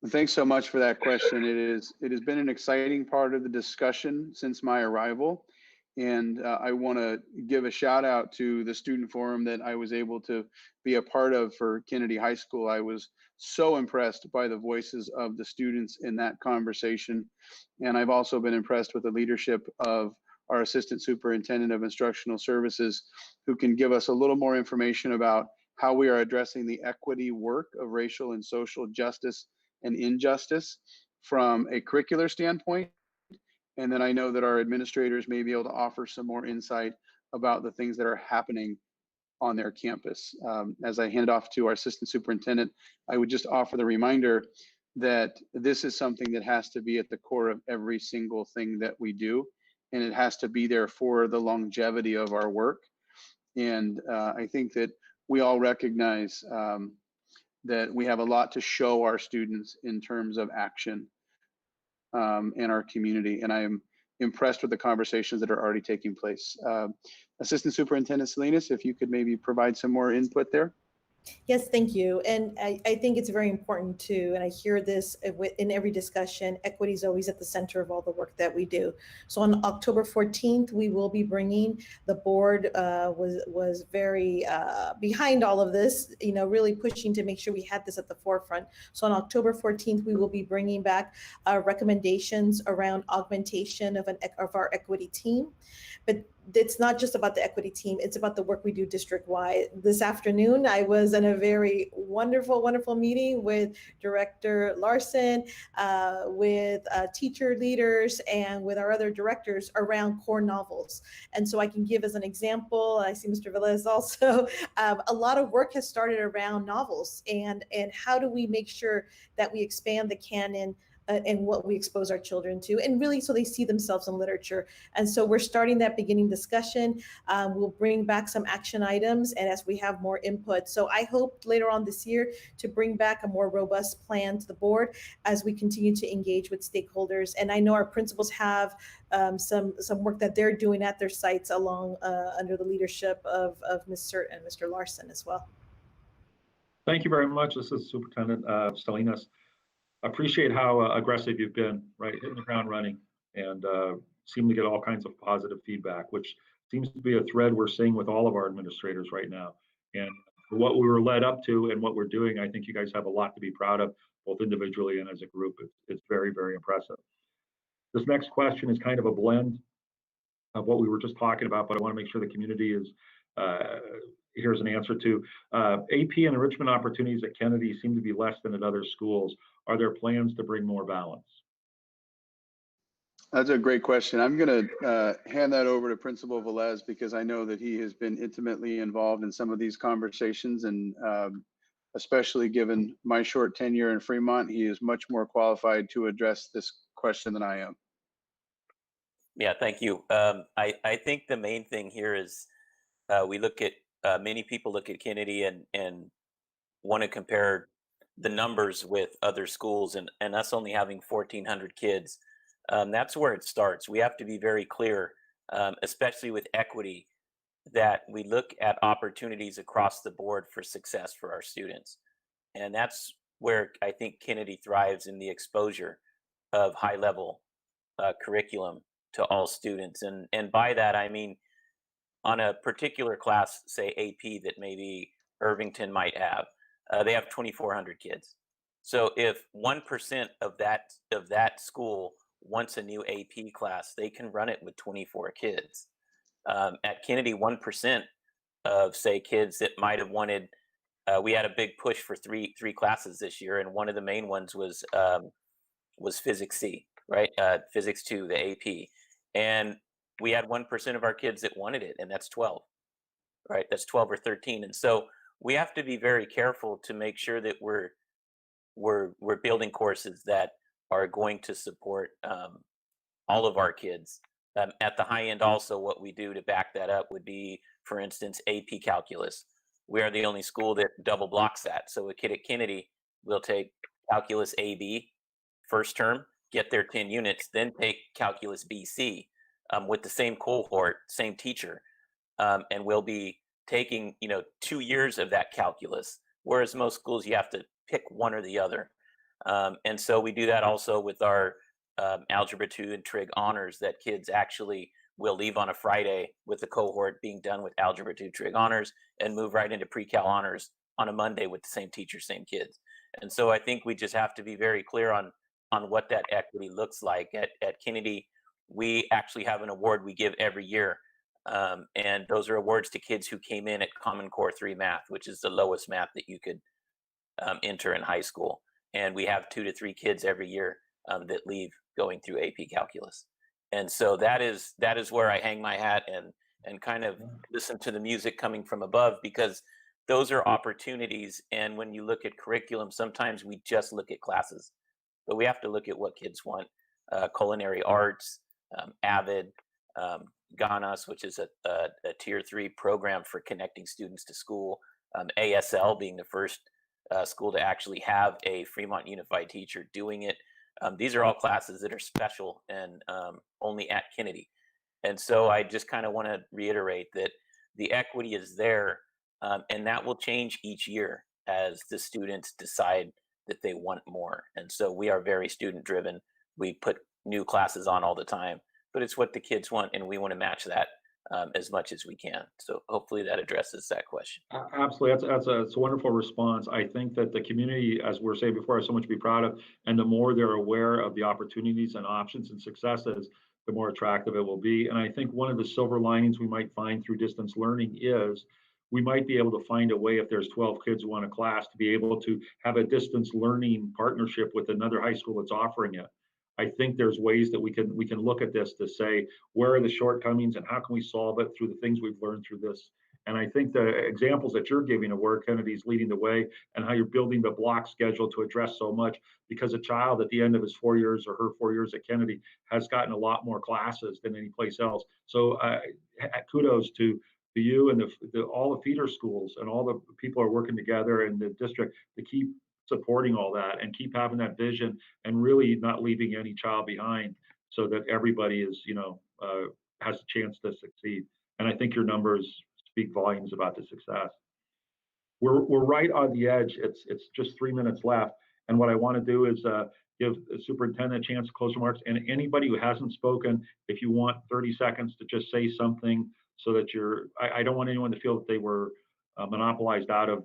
Thanks so much for that question. It has been an exciting part of the discussion since my arrival. And I want to give a shout out to the student forum that I was able to be a part of for Kennedy High School. I was so impressed by the voices of the students in that conversation. And I've also been impressed with the leadership of our Assistant Superintendent of Instructional Services, who can give us a little more information about how we are addressing the equity work of racial and social justice and injustice from a curricular standpoint. And then I know that our administrators may be able to offer some more insight about the things that are happening on their campus. As I hand off to our assistant superintendent, I would just offer the reminder that this is something that has to be at the core of every single thing that we do. And it has to be there for the longevity of our work. And I think that we all recognize that we have a lot to show our students in terms of action in our community. And I am impressed with the conversations that are already taking place. Assistant Superintendent Salinas, if you could maybe provide some more input there. Yes, thank you. And I think it's very important too, and I hear this in every discussion, equity is always at the center of all the work that we do. So on October 14th, we will be bringing, the board was very behind all of this, you know, really pushing to make sure we had this at the forefront. So on October 14th, we will be bringing back recommendations around augmentation of our equity team. But it's not just about the equity team, it's about the work we do district-wide. This afternoon, I was in a very wonderful, wonderful meeting with Director Larson, with teacher leaders, and with our other directors around core novels. And so I can give as an example, I see Mr. Velez also, a lot of work has started around novels and how do we make sure that we expand the canon and what we expose our children to, and really so they see themselves in literature. And so we're starting that beginning discussion. We'll bring back some action items and as we have more input. So I hope later on this year to bring back a more robust plan to the board as we continue to engage with stakeholders. And I know our principals have some work that they're doing at their sites along under the leadership of Ms. Cert and Mr. Larson as well. Thank you very much. This is Superintendent Salinas. Appreciate how aggressive you've been, right, hitting the ground running, and seem to get all kinds of positive feedback, which seems to be a thread we're seeing with all of our administrators right now. And for what we were led up to and what we're doing, I think you guys have a lot to be proud of, both individually and as a group. It's very, very impressive. This next question is kind of a blend of what we were just talking about, but I want to make sure the community is here's an answer to. AP and enrichment opportunities at Kennedy seem to be less than at other schools. Are there plans to bring more balance? That's a great question. I'm going to hand that over to Principal Velez because I know that he has been intimately involved in some of these conversations, and especially given my short tenure in Fremont, he is much more qualified to address this question than I am. Yeah, thank you. I think the main thing here is we look at many people look at Kennedy and want to compare the numbers with other schools, and us only having 1,400 kids. That's where it starts. We have to be very clear, especially with equity, that we look at opportunities across the board for success for our students. And that's where I think Kennedy thrives, in the exposure of high level curriculum to all students. And by that, I mean, on a particular class, say AP, that maybe Irvington might have, they have 2,400 kids. So if 1% of that school wants a new AP class, they can run it with 24 kids. At Kennedy, 1% of, say, kids that might have wanted, we had a big push for three classes this year, and one of the main ones was Physics C, right? Physics 2, the AP. And we had 1% of our kids that wanted it, and that's 12, right? That's 12 or 13. And so we have to be very careful to make sure that we're building courses that are going to support all of our kids. At the high end, also, what we do to back that up would be, for instance, AP Calculus. We are the only school that double blocks that. So a kid at Kennedy will take Calculus AB first term, get their 10 units, then take Calculus BC with the same cohort, same teacher, and we'll be taking 2 years of that calculus, whereas most schools you have to pick one or the other. And so we do that also with our Algebra 2 and Trig honors, that kids actually will leave on a Friday with the cohort being done with Algebra 2 Trig honors and move right into pre-cal honors on a Monday with the same teacher, same kids. And so I think we just have to be very clear on what that equity looks like. At Kennedy, we actually have an award we give every year. And those are awards to kids who came in at Common Core 3 math, which is the lowest math that you could enter in high school. And we have 2 to 3 kids every year that leave going through AP Calculus. And so that is where I hang my hat and kind of listen to the music coming from above, because those are opportunities. And when you look at curriculum, sometimes we just look at classes, but we have to look at what kids want. Culinary arts, AVID, GANAS, which is a tier 3 program for connecting students to school, ASL being the first school to actually have a Fremont Unified teacher doing it. These are all classes that are special and only at Kennedy. And so I just kind of want to reiterate that the equity is there, and that will change each year as the students decide that they want more. And so we are very student driven. We put new classes on all the time, but it's what the kids want, and we want to match that as much as we can. So hopefully that addresses that question. Absolutely, that's a wonderful response. I think that the community, as we were saying before, has so much to be proud of, and the more they're aware of the opportunities and options and successes, the more attractive it will be. And I think one of the silver linings we might find through distance learning is we might be able to find a way, if there's 12 kids who want a class, to be able to have a distance learning partnership with another high school that's offering it. I think there's ways that we can look at this to say, where are the shortcomings and how can we solve it through the things we've learned through this. And I think the examples that you're giving of where Kennedy's leading the way and how you're building the block schedule to address so much, because a child at the end of his 4 years or her 4 years at Kennedy has gotten a lot more classes than any place else. So kudos to you and all the feeder schools and all the people are working together in the district to keep supporting all that and keep having that vision and really not leaving any child behind, so that everybody is, has a chance to succeed. And I think your numbers speak volumes about the success. We're right on the edge. It's just 3 minutes left. And what I want to do is give the superintendent a chance to close remarks. And anybody who hasn't spoken, if you want 30 seconds to just say something, so that I don't want anyone to feel that they were monopolized out of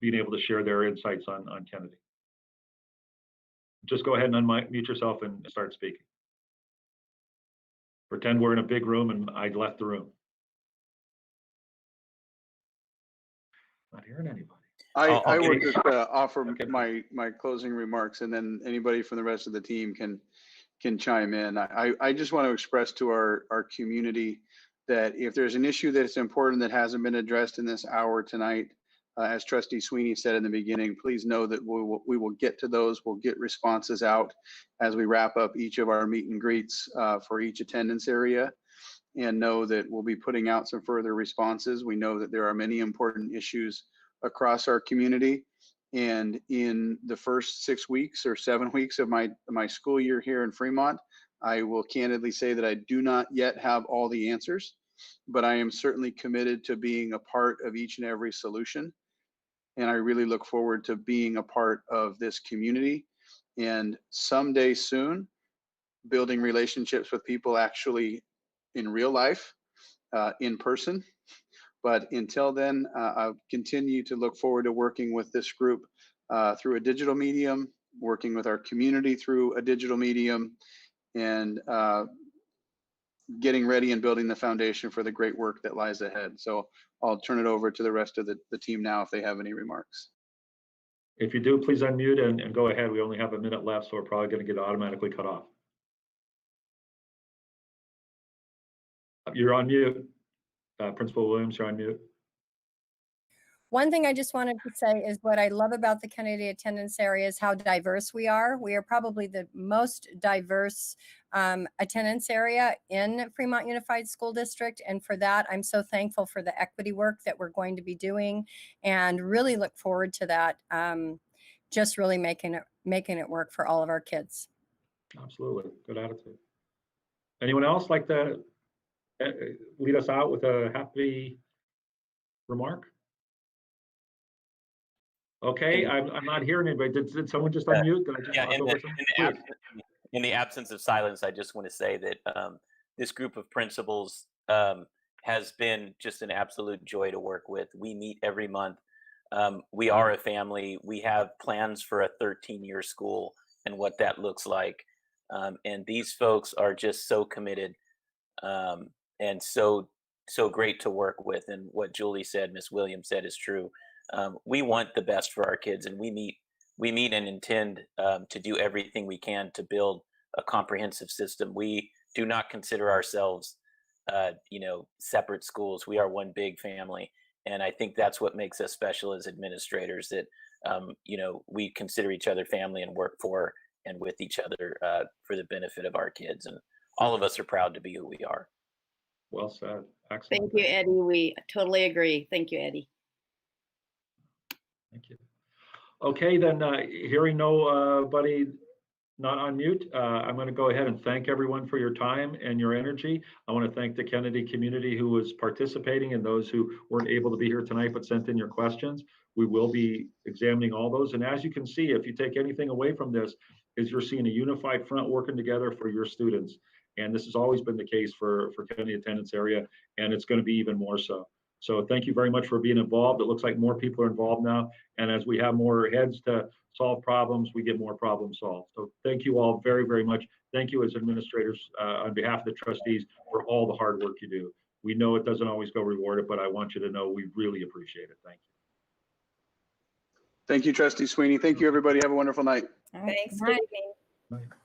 being able to share their insights on Kennedy. Just go ahead and unmute yourself and start speaking. Pretend we're in a big room and I left the room. Not hearing anybody. I will just offer my closing remarks, and then anybody from the rest of the team can chime in. I just want to express to our community that if there's an issue that's important that hasn't been addressed in this hour tonight, as Trustee Sweeney said in the beginning, please know that we will get to those. We'll get responses out as we wrap up each of our meet and greets for each attendance area, and know that we'll be putting out some further responses. We know that there are many important issues across our community. And in the first 6 weeks or 7 weeks of my school year here in Fremont, I will candidly say that I do not yet have all the answers, but I am certainly committed to being a part of each and every solution. And I really look forward to being a part of this community, and someday soon, building relationships with people actually in real life, in person. But until then, I'll continue to look forward to working with this group through a digital medium, working with our community through a digital medium, and getting ready and building the foundation for the great work that lies ahead. So I'll turn it over to the rest of the team now if they have any remarks. If you do, please unmute and go ahead. We only have a minute left, so we're probably going to get automatically cut off. You're on mute. Principal Williams, you're on mute. One thing I just wanted to say is what I love about the Kennedy attendance area is how diverse we are. We are probably the most diverse attendance area in Fremont Unified School District. And for that, I'm so thankful for the equity work that we're going to be doing, and really look forward to that. Just really making it work for all of our kids. Absolutely. Good attitude. Anyone else like to lead us out with a happy remark? Okay, I'm not hearing anybody. Did someone just unmute? Did I just Yeah, talk over someone? in the absence of silence, I just want to say that this group of principals has been just an absolute joy to work with. We meet every month. We are a family. We have plans for a 13-year school and what that looks like. And these folks are just so committed and so great to work with. And what Julie said, Miss Williams said is true. We want the best for our kids, and we meet and intend to do everything we can to build a comprehensive system. We do not consider ourselves, separate schools. We are one big family, and I think that's what makes us special as administrators. That we consider each other family and work for and with each other for the benefit of our kids. And all of us are proud to be who we are. Well said. Excellent. Thank you, Eddie. We totally agree. Thank you, Eddie. Thank you. Okay, then hearing nobody not on mute, I'm going to go ahead and thank everyone for your time and your energy. I want to thank the Kennedy community who was participating and those who weren't able to be here tonight but sent in your questions. We will be examining all those. And as you can see, if you take anything away from this, is you're seeing a unified front working together for your students. And this has always been the case for Kennedy attendance area, and it's going to be even more so. So thank you very much for being involved. It looks like more people are involved now. And as we have more heads to solve problems, we get more problems solved. So thank you all very, very much. Thank you as administrators on behalf of the trustees for all the hard work you do. We know it doesn't always go rewarded, but I want you to know we really appreciate it. Thank you. Thank you, Trustee Sweeney. Thank you, everybody. Have a wonderful night. Thanks. Bye. Good evening. Bye.